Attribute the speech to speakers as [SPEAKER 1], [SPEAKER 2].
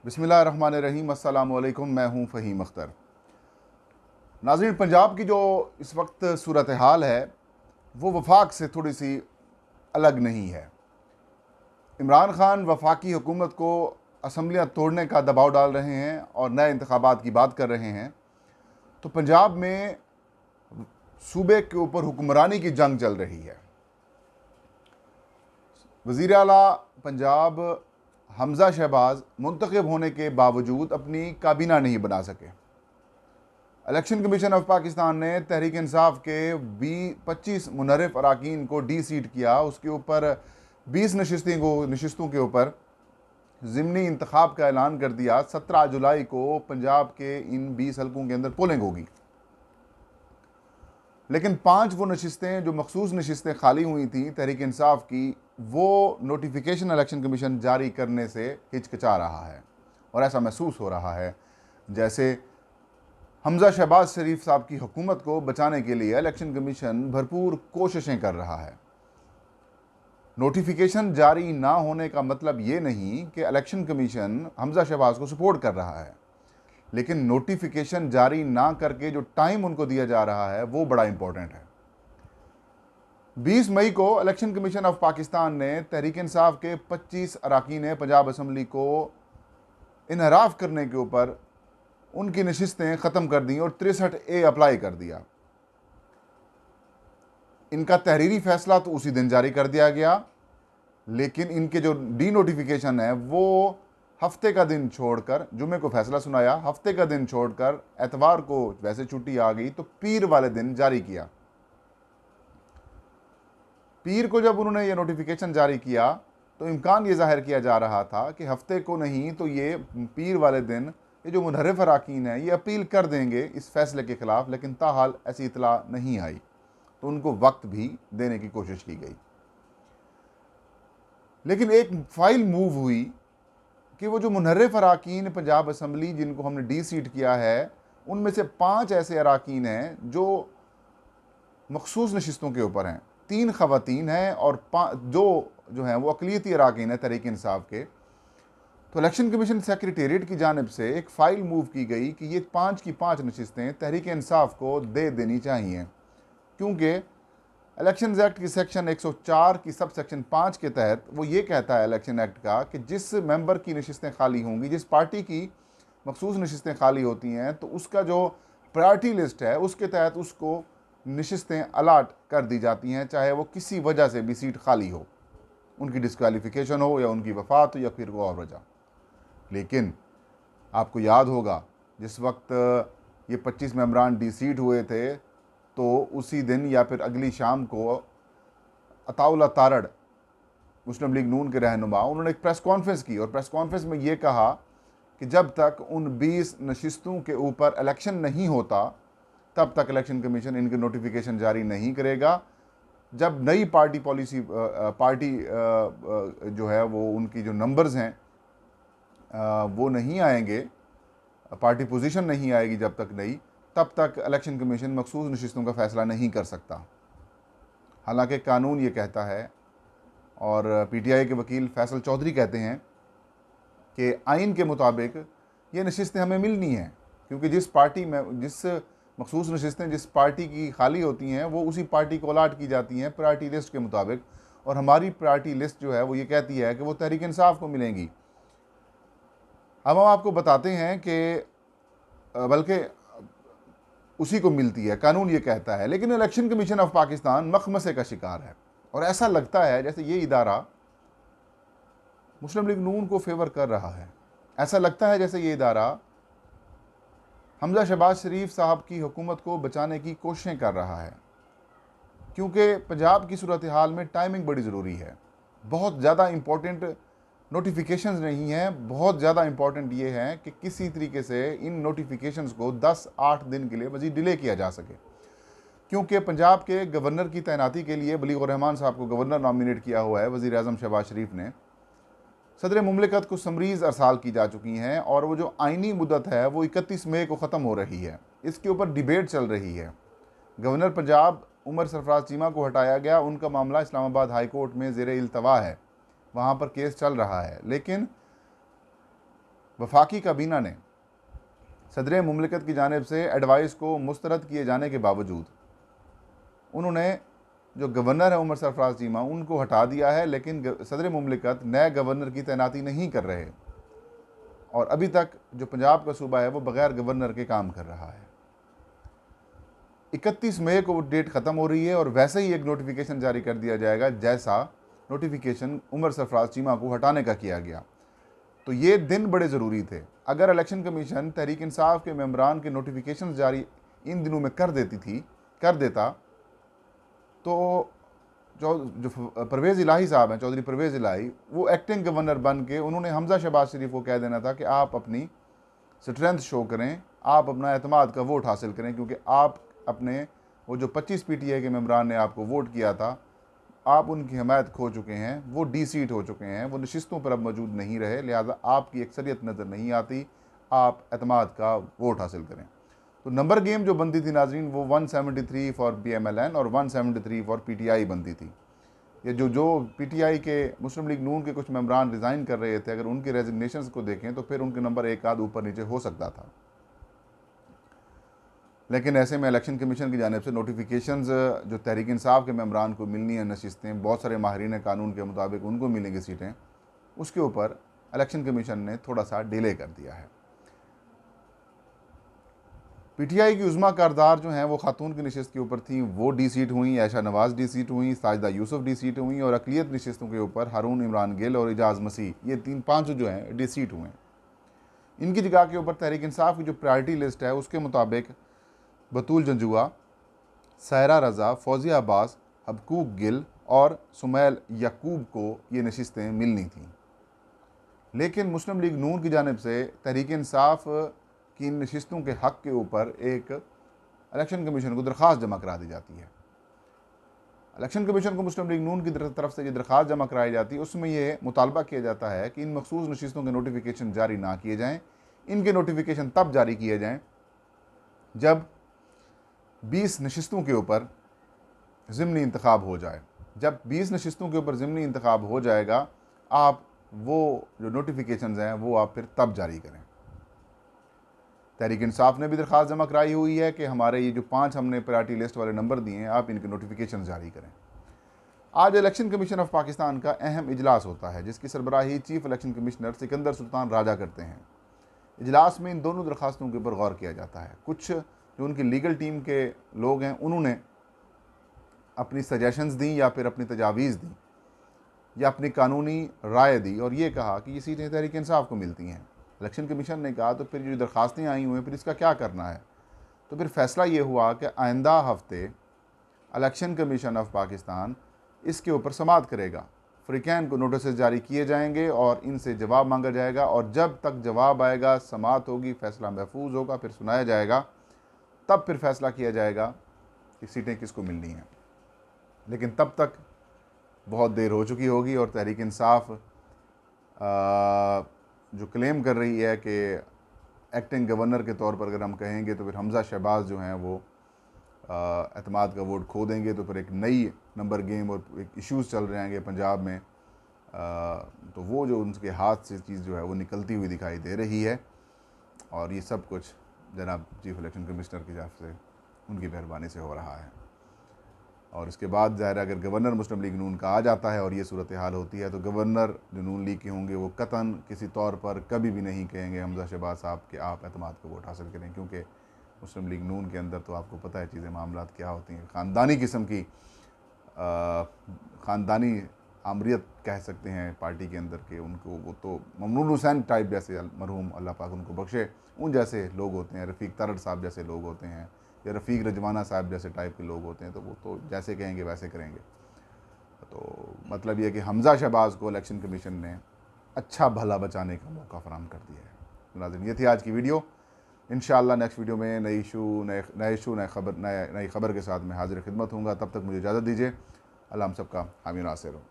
[SPEAKER 1] बिस्मिल्लाहिर्रहमानिर्रहीम। अस्सलाम वालेकुम। मैं हूँ फ़हीम अख्तर। नाज़रीन, पंजाब की जो इस वक्त सूरत हाल है वो वफाक से थोड़ी सी अलग नहीं है। इमरान खान वफाकी हुकूमत को असम्बलियाँ तोड़ने का दबाव डाल रहे हैं और नए इंतखाबात की बात कर रहे हैं। तो पंजाब में सूबे के ऊपर हुक्मरानी की जंग चल रही है। वज़ीर आला पंजाब हमज़ा शहबाज मुंतखब होने के बावजूद अपनी काबीना नहीं बना सके। इलेक्शन कमीशन ऑफ पाकिस्तान ने तहरीक इंसाफ के 25 मुनरफ अराकीन को डी सीट किया। उसके ऊपर 20 नशिस्तों के ऊपर ज़िमनी इंतखाब का ऐलान कर दिया। 17 जुलाई को पंजाब के इन 20 हलकों के अंदर पोलिंग होगी। लेकिन 5 वो नशिस्तें जो मखसूस नशिस्तें खाली हुई थी तहरीक इंसाफ की, वो नोटिफिकेशन इलेक्शन कमीशन जारी करने से हिचकिचा रहा है और ऐसा महसूस हो रहा है जैसे हमज़ा शहबाज शरीफ साहब की हुकूमत को बचाने के लिए इलेक्शन कमीशन भरपूर कोशिशें कर रहा है। नोटिफिकेशन जारी ना होने का मतलब ये नहीं कि इलेक्शन कमीशन हमज़ा शहबाज को सपोर्ट कर रहा है, लेकिन नोटिफिकेशन जारी ना करके जो टाइम उनको दिया जा रहा है वो बड़ा इंपॉर्टेंट है। 20 मई को इलेक्शन कमीशन ऑफ पाकिस्तान ने तहरीक इंसाफ के 25 अराकीन पंजाब असम्बली को इनहराफ करने के ऊपर उनकी नशिस्तें ख़त्म कर दी और 63A अप्लाई कर दिया। इनका तहरीरी फैसला तो उसी दिन जारी कर दिया गया, लेकिन इनके जो डी नोटिफिकेशन है वो हफ्ते का दिन छोड़कर, जुमे को फैसला सुनाया, हफ्ते का दिन छोड़कर एतवार को वैसे छुट्टी आ गई तो पीर वाले दिन जारी किया। पीर को जब उन्होंने ये नोटिफिकेशन जारी किया तो इम्कान ये जाहिर किया जा रहा था कि हफ्ते को नहीं तो ये पीर वाले दिन ये जो मुनहरिफ अराकीन है ये अपील कर देंगे इस फैसले के ख़िलाफ़, लेकिन ताहाल ऐसी इतला नहीं आई तो उनको वक्त भी देने की कोशिश की गई। लेकिन एक फाइल मूव हुई कि वो जो मुनहरिफ अराकीन पंजाब असम्बली जिनको हमने डी सीट किया है, उनमें से 5 ऐसे अराकीन हैं जो मखसूस नशिस्तों के ऊपर हैं। 3 ख़वातीन हैं और 5 जो हैं वो अक़लियती अराकीन हैं तहरीक इंसाफ के। तो इलेक्शन कमीशन सेक्रेटेरिएट की जानिब से एक फ़ाइल मूव की गई कि ये 5 की 5 नशिस्तें तहरीक इंसाफ को दे देनी चाहिए, क्योंकि इलेक्शन एक्ट की सेक्शन 104 की सब सेक्शन 5 के तहत वो ये कहता है इलेक्शन एक्ट का कि जिस मेंबर की नशिस्तें खाली होंगी, जिस पार्टी की मखसूस नशिस्तें खाली होती हैं, तो उसका जो प्रायोरिटी लिस्ट है उसके तहत उसको नशिस्तें अलाट कर दी जाती हैं, चाहे वो किसी वजह से भी सीट खाली हो, उनकी डिस्क्वालिफिकेशन हो या उनकी वफ़ात हो या फिर कोई और वजह। लेकिन आपको याद होगा जिस वक्त ये 25 मेंबरान डी सीट हुए थे तो उसी दिन या फिर अगली शाम को अताउल्लाह तारड़ मुस्लिम लीग नून के रहनुमा उन्होंने एक प्रेस कॉन्फ्रेंस की और प्रेस कॉन्फ्रेंस में ये कहा कि जब तक उन 20 नशिस्तों के ऊपर इलेक्शन नहीं होता तब तक इलेक्शन कमीशन इनके नोटिफिकेशन जारी नहीं करेगा। जब नई पार्टी पॉलिसी जो है वो उनकी जो नंबर्स हैं वो नहीं आएंगे, पार्टी पोजीशन नहीं आएगी जब तक नहीं, तब तक इलेक्शन कमीशन मखसूस नशिस्तों का फ़ैसला नहीं कर सकता। हालांकि कानून ये कहता है और पीटीआई के वकील फैसल चौधरी कहते हैं कि आइन के मुताबिक ये नशिस्तें हमें मिलनी हैं, क्योंकि जिस पार्टी में जिस मखसूस नशिस्तें जिस पार्टी की खाली होती हैं वो उसी पार्टी को अलाट की जाती हैं प्रायोरिटी लिस्ट के मुताबिक, और हमारी प्रायोरिटी लिस्ट जो है वो ये कहती है कि वो तहरीक इंसाफ को मिलेंगी। अब हम आपको बताते हैं कि बल्कि उसी को मिलती है, कानून ये कहता है, लेकिन इलेक्शन कमीशन ऑफ पाकिस्तान मखमसे का शिकार है और ऐसा लगता है जैसे ये इदारा मुस्लिम लीग नून को फेवर कर रहा है। ऐसा लगता है जैसे ये इदारा हमज़ा शहबाज शरीफ साहब की हुकूमत को बचाने की कोशिशें कर रहा है, क्योंकि पंजाब की सूरत हाल में टाइमिंग बड़ी ज़रूरी है। बहुत ज़्यादा इम्पोर्टेंट नोटिफिकेशंस नहीं हैं, बहुत ज़्यादा इंपॉर्टेंट ये है कि किसी तरीके से इन नोटिफिकेशंस को 10-8 दिन के लिए मज़ीद डिले किया जा सके, क्योंकि पंजाब के गवर्नर की तैनाती के लिए बलीग रहमान साहब को गवर्नर नॉमिनेट किया हुआ है वज़ीर आज़म शहबाज शरीफ ने। सदर मुमलिकत को समरीज़ अरसाल की जा चुकी हैं और वो जो आइनी मुद्दत है वो 31 मई को ख़त्म हो रही है। इसके ऊपर डिबेट चल रही है। गवर्नर पंजाब उमर सरफराज चीमा को हटाया गया, उनका मामला इस्लामाबाद हाई कोर्ट में ज़ेर इल्तवा है, वहाँ पर केस चल रहा है। लेकिन वफाकी काबीना ने सदर मुमलिकत की जानिब से एडवाइस को मुस्तरद किए जाने के बावजूद उन्होंने जो गवर्नर है उमर सरफराज चीमा उनको हटा दिया है, लेकिन सदर मुमलिकत नए गवर्नर की तैनाती नहीं कर रहे और अभी तक जो पंजाब का सूबा है वो बगैर गवर्नर के काम कर रहा है। 31 मई को डेट ख़त्म हो रही है और वैसे ही एक नोटिफिकेशन जारी कर दिया जाएगा जैसा नोटिफिकेशन उमर सरफराज चीमा को हटाने का किया गया। तो ये दिन बड़े ज़रूरी थे। अगर इलेक्शन कमीशन तहरीक इंसाफ के मेंबरान के नोटिफिकेशन जारी इन दिनों में कर देता तो जो परवेज़ इलाही साहब हैं, चौधरी परवेज़ इलाही, वो एक्टिंग गवर्नर बन के उन्होंने हमजा शहबाज शरीफ को कह देना था कि आप अपनी स्ट्रेंथ शो करें, आप अपना एतमाद का वोट हासिल करें, क्योंकि आप अपने वो जो 25 PTI के मेंबरान ने आपको वोट किया था, आप उनकी हमायत खो चुके हैं, वो डी-सीट हो चुके हैं, वो नशिस्तों पर अब मौजूद नहीं रहे, लिहाजा आपकी अक्सरियत नज़र नहीं आती, आप एतमाद का वोट हासिल करें। तो नंबर गेम जो बनती थी नाजरीन, वो 173 फॉर BMLN और 173 फॉर PTI बनती थी। ये जो PTI के मुस्लिम लीग नून के कुछ मेंबरान रिज़ाइन कर रहे थे, अगर उनके रेजिग्नेशंस को देखें तो फिर उनके नंबर एक आध ऊपर नीचे हो सकता था। लेकिन ऐसे में इलेक्शन कमीशन की जानिब से नोटिफिकेशंस जो तहरीक इंसाफ के मेंबरान को मिलनी है नशिस्तें, बहुत सारे माहिरीन कानून के मुताबिक उनको मिलेंगी सीटें, उसके ऊपर इलेक्शन कमीशन ने थोड़ा सा डिले कर दिया है। PTI की उज़्मा कारदार जो हैं वो खातून की नशिस्त के ऊपर थी, वो डी-सीट हुई, ऐशा नवाज़ डी-सीट हुई, साजिदा यूसुफ डी-सीट हुई और अक़लियत नशिस्तों के ऊपर हारून इमरान गिल और एजाज़ मसीह, ये 3-5 जो हैं डी-सीट हुए। इनकी जगह के ऊपर तहरीक इंसाफ की जो प्रायोरिटी लिस्ट है उसके मुताबिक बतूल जंजुआ, सायरा रज़ा, फौजिया अब्बास, हबकूक गिल और सुमैल यकूब को ये नशिस्तें मिलनी थीं। लेकिन मुस्लिम लीग नून की जानिब से तहरीक इंसाफ की इन नशिस्तों के हक़ के ऊपर एक इलेक्शन कमीशन को दरख्वास्त जमा करा दी जाती है। इलेक्शन कमीशन को मुस्लिम लीग नून की तरफ से ये दरख्वास्त जमा कराई जाती है, उसमें ये मुतालबा किया जाता है कि इन मखसूस नशिस्तों के नोटिफिकेशन जारी ना किए जाएँ। इनके नोटिफिकेशन तब जारी किए जाएँ जब 20 नशिस्तों के ऊपर ज़िमनी इंतखाब हो जाए। जब 20 नशिस्तों के ऊपर ज़िमनी इंतखाब हो जाएगा, आप वो जो नोटिफिकेशंस हैं वो आप फिर तब जारी करें। तहरीक इंसाफ ने भी दरख्वास्त जमा कराई हुई है कि हमारे ये जो 5 हमने प्रायोरिटी लिस्ट वाले नंबर दिए हैं, आप इनके नोटिफिकेशन जारी करें। आज इलेक्शन कमीशन ऑफ पाकिस्तान का अहम इजलास होता है जिसकी सरबराही chief election commissioner Sikandar Sultan Raja करते हैं। इजलास में इन दोनों दरख्वास्तों के ऊपर गौर किया जाता है। कुछ जो उनकी लीगल टीम के लोग हैं उन्होंने अपनी सजेशंस दी या फिर अपनी तजावीज़ दी या अपनी कानूनी राय दी और ये कहा कि ये सीटें तहरीक इंसाफ को मिलती हैं। इलेक्शन कमीशन ने कहा तो फिर जो दरख्वास्तें आई हुई हैं फिर इसका क्या करना है। तो फिर फ़ैसला ये हुआ कि आइंदा हफ्ते इलेक्शन कमीशन ऑफ पाकिस्तान इसके ऊपर समाअत करेगा। फ़रीक़ैन को नोटिस जारी किए जाएंगे और इनसे जवाब मांगा जाएगा और जब तक जवाब आएगा, समाअत होगी, फ़ैसला महफूज होगा, फिर सुनाया जाएगा, तब फिर फ़ैसला किया जाएगा कि सीटें किसको मिलनी हैं। लेकिन तब तक बहुत देर हो चुकी होगी और तहरीक इंसाफ जो क्लेम कर रही है कि एक्टिंग गवर्नर के तौर पर अगर हम कहेंगे तो फिर हमजा शहबाज जो हैं वो एतमाद का वोट खो देंगे, तो फिर एक नई नंबर गेम और एक इश्यूज़ चल रहे हैं पंजाब में, तो वो जो उनके हाथ से चीज़ जो है वो निकलती हुई दिखाई दे रही है। और ये सब कुछ जनाब चीफ इलेक्शन कमिश्नर की तरफ से उनकी मेहरबानी से हो रहा है। और इसके बाद ज़ाहिर अगर गवर्नर मुस्लिम लीग नून का आ जाता है और ये सूरत हाल होती है तो गवर्नर जो नून लीग के होंगे वो कतन किसी तौर पर कभी भी नहीं कहेंगे हमजा शहबाज साहब कि आप एतमाद का वोट हासिल करें, क्योंकि मुस्लिम लीग नून के अंदर तो आपको पता है चीज़ें मामलात क्या होती हैं। ख़ानदानी किस्म की ख़ानदानी आमरीत कह सकते हैं पार्टी के अंदर के, उनको वो तो ममनून हुसैन टाइप जैसे मरहूम अल्लाह पाक उनको बख्शे, उन जैसे लोग होते हैं, रफ़ीक तरड़ साहब जैसे लोग होते हैं या रफ़ीक रजवाना साहब जैसे टाइप के लोग होते हैं, तो वो तो जैसे कहेंगे वैसे करेंगे। तो मतलब ये कि हमजा शहबाज को इलेक्शन कमीशन ने अच्छा भला बचाने का मौका फराहम कर दिया है। नाज़रीन, ये थी आज की वीडियो। इंशाअल्लाह नेक्स्ट वीडियो में नई खबर के साथ मैं हाजिर खिदमत हूँगा। तब तक मुझे इजाज़त दीजिए। अल्लाह हम सबका हामी नासिर हो।